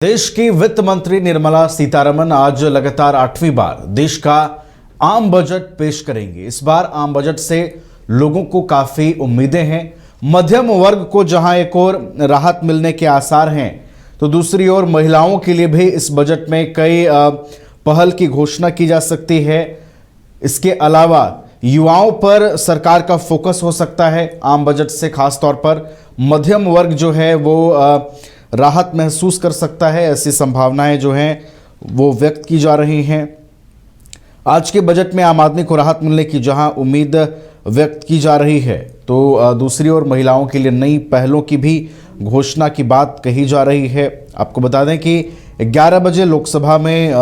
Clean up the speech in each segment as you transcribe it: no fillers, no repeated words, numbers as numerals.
देश की वित्त मंत्री निर्मला सीतारमण आज लगातार 8वीं बार देश का आम बजट पेश करेंगी। इस बार आम बजट से लोगों को काफी उम्मीदें हैं। मध्यम वर्ग को जहां एक और राहत मिलने के आसार हैं, तो दूसरी ओर महिलाओं के लिए भी इस बजट में कई पहल की घोषणा की जा सकती है। इसके अलावा युवाओं पर सरकार का फोकस हो सकता है। आम बजट से खासतौर पर मध्यम वर्ग जो है वो राहत महसूस कर सकता है। ऐसी संभावनाएं जो हैं वो व्यक्त की जा रही हैं। आज के बजट में आम आदमी को राहत मिलने की जहां उम्मीद व्यक्त की जा रही है, तो दूसरी ओर महिलाओं के लिए नई पहलों की भी घोषणा की बात कही जा रही है। आपको बता दें कि 11 बजे लोकसभा में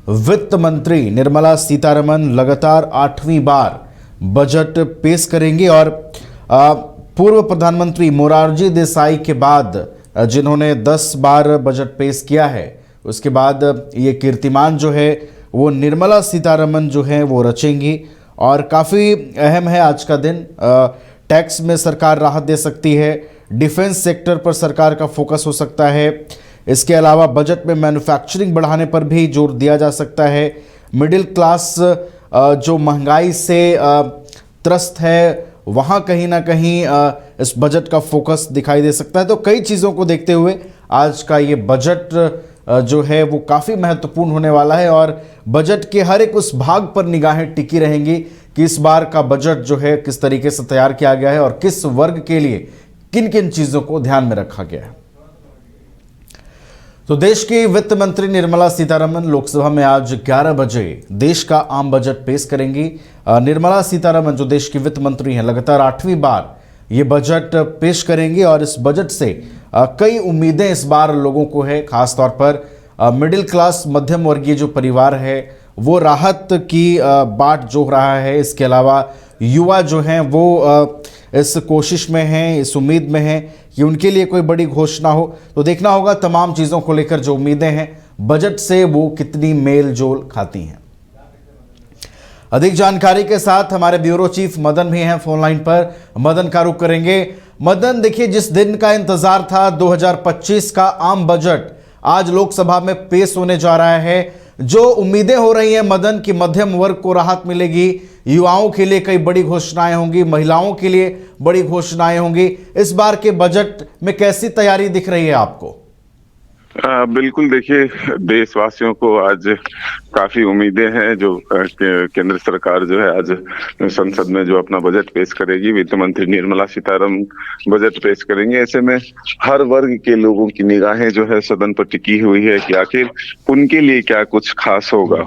वित्त मंत्री निर्मला सीतारमण लगातार 8वीं बार बजट पेश करेंगे और पूर्व प्रधानमंत्री मोरारजी देसाई के बाद जिन्होंने 10 बार बजट पेश किया है, उसके बाद ये कीर्तिमान जो है वो निर्मला सीतारमण जो है वो रचेंगी। और काफ़ी अहम है आज का दिन। टैक्स में सरकार राहत दे सकती है, डिफेंस सेक्टर पर सरकार का फोकस हो सकता है। इसके अलावा बजट में मैन्युफैक्चरिंग बढ़ाने पर भी जोर दिया जा सकता है। मिडिल क्लास जो महंगाई से त्रस्त है, वहाँ कहीं ना कहीं इस बजट का फोकस दिखाई दे सकता है। तो कई चीज़ों को देखते हुए आज का ये बजट जो है वो काफ़ी महत्वपूर्ण होने वाला है और बजट के हर एक उस भाग पर निगाहें टिकी रहेंगी कि इस बार का बजट जो है किस तरीके से तैयार किया गया है और किस वर्ग के लिए किन किन चीज़ों को ध्यान में रखा गया है। तो देश की वित्त मंत्री निर्मला सीतारमण लोकसभा में आज 11 बजे देश का आम बजट पेश करेंगी। निर्मला सीतारमण जो देश की वित्त मंत्री हैं, लगातार 8वीं बार ये बजट पेश करेंगी और इस बजट से कई उम्मीदें इस बार लोगों को है। खासतौर पर मिडिल क्लास मध्यम वर्गीय जो परिवार है वो राहत की बाट जोह रहा है। इसके अलावा युवा जो हैं वो इस कोशिश में हैं, इस उम्मीद में हैं कि उनके लिए कोई बड़ी घोषणा हो। तो देखना होगा तमाम चीज़ों को लेकर जो उम्मीदें हैं बजट से वो कितनी मेल जोल खाती हैं। अधिक जानकारी के साथ हमारे ब्यूरो चीफ मदन भी हैं फोन लाइन पर। मदन का रुख करेंगे। मदन, देखिए, जिस दिन का इंतजार था 2025 का आम बजट आज लोकसभा में पेश होने जा रहा है। जो उम्मीदें हो रही हैं मदन की मध्यम वर्ग को राहत मिलेगी, युवाओं के लिए कई बड़ी घोषणाएं होंगी, महिलाओं के लिए बड़ी घोषणाएं होंगी। इस बार के बजट में कैसी तैयारी दिख रही है आपको? बिल्कुल, देखिए, देशवासियों को आज काफी उम्मीदें हैं। जो केंद्र सरकार जो है आज संसद में जो अपना बजट पेश करेगी, वित्त मंत्री निर्मला सीतारमण बजट पेश करेंगे। ऐसे में हर वर्ग के लोगों की निगाहें जो है सदन पर टिकी हुई है कि आखिर उनके लिए क्या कुछ खास होगा।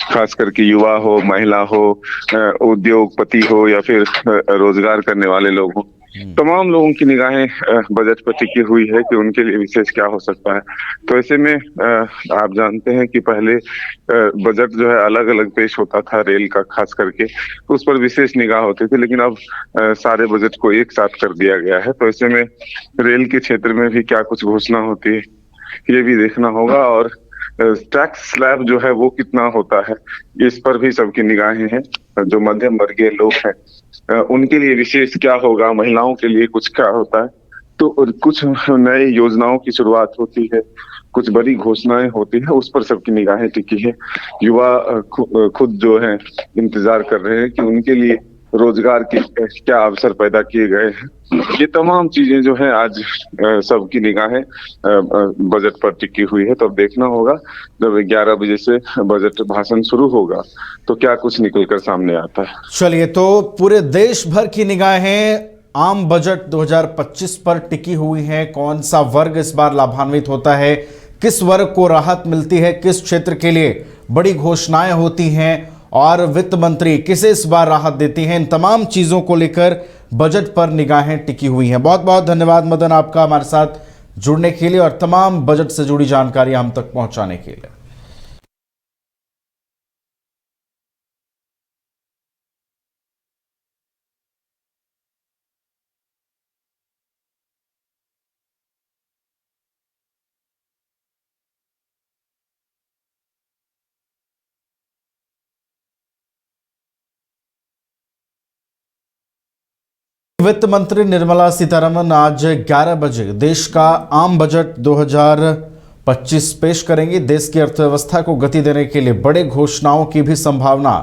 खास करके युवा हो, महिला हो, उद्योगपति हो या फिर रोजगार करने वाले लोग हो, तमाम लोगों की निगाहें बजट पर टिकी हुई है कि उनके लिए विशेष क्या हो सकता है। तो ऐसे में आप जानते हैं कि पहले बजट जो है अलग अलग पेश होता था, रेल का खास करके, तो उस पर विशेष निगाह होती थी। लेकिन अब सारे बजट को एक साथ कर दिया गया है। तो ऐसे में रेल के क्षेत्र में भी क्या कुछ घोषणा होती है ये भी देखना होगा और टैक्स स्लैब जो है वो कितना होता है इस पर भी सबकी निगाहें हैं। जो मध्यम वर्गीय लोग हैं उनके लिए विशेष क्या होगा, महिलाओं के लिए कुछ क्या होता है, तो कुछ नए योजनाओं की शुरुआत होती है, कुछ बड़ी घोषणाएं होती है, उस पर सबकी निगाहें टिकी है। युवा खुद जो है इंतजार कर रहे हैं कि उनके लिए रोजगार के क्या अवसर पैदा किए गए हैं। ये तमाम चीजें जो है आज सबकी निगाहें बजट पर टिकी हुई है। तो अब देखना होगा जब 11 बजे से बजट भाषण शुरू होगा तो क्या कुछ निकल कर सामने आता है। चलिए, तो पूरे देश भर की निगाहें आम बजट 2025 पर टिकी हुई है। कौन सा वर्ग इस बार लाभान्वित होता है, किस वर्ग को राहत मिलती है, किस क्षेत्र के लिए बड़ी घोषणाएं होती हैं और वित्त मंत्री किसे इस बार राहत देती हैं, इन तमाम चीज़ों को लेकर बजट पर निगाहें टिकी हुई हैं। बहुत बहुत धन्यवाद मदन आपका हमारे साथ जुड़ने के लिए और तमाम बजट से जुड़ी जानकारी हम तक पहुंचाने के लिए। वित्त मंत्री निर्मला सीतारमण आज 11 बजे देश का आम बजट 25 पेश करेंगे। देश की अर्थव्यवस्था को गति देने के लिए बड़े घोषणाओं की भी संभावना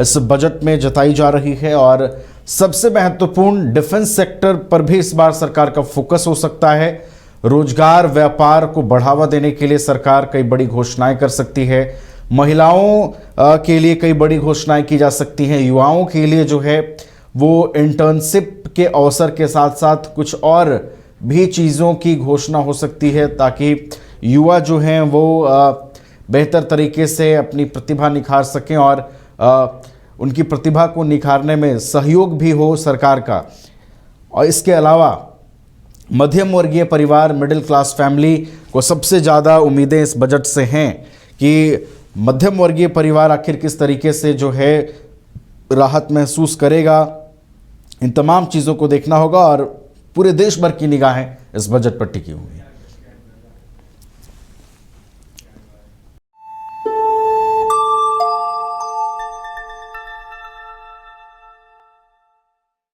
इस बजट में जताई जा रही है और सबसे महत्वपूर्ण डिफेंस सेक्टर पर भी इस बार सरकार का फोकस हो सकता है। रोजगार व्यापार को बढ़ावा देने के लिए सरकार कई बड़ी घोषणाएं कर सकती है। महिलाओं के लिए कई बड़ी घोषणाएं की जा सकती हैं। युवाओं के लिए जो है वो इंटर्नशिप के अवसर के साथ साथ कुछ और भी चीज़ों की घोषणा हो सकती है ताकि युवा जो हैं वो बेहतर तरीके से अपनी प्रतिभा निखार सकें और उनकी प्रतिभा को निखारने में सहयोग भी हो सरकार का। और इसके अलावा मध्यम वर्गीय परिवार, मिडिल क्लास फैमिली को सबसे ज़्यादा उम्मीदें इस बजट से हैं कि मध्यम वर्गीय परिवार आखिर किस तरीके से जो है राहत महसूस करेगा। इन तमाम चीज़ों को देखना होगा और पूरे देश भर की निगाहें इस बजट पर टिकी हुई हैं।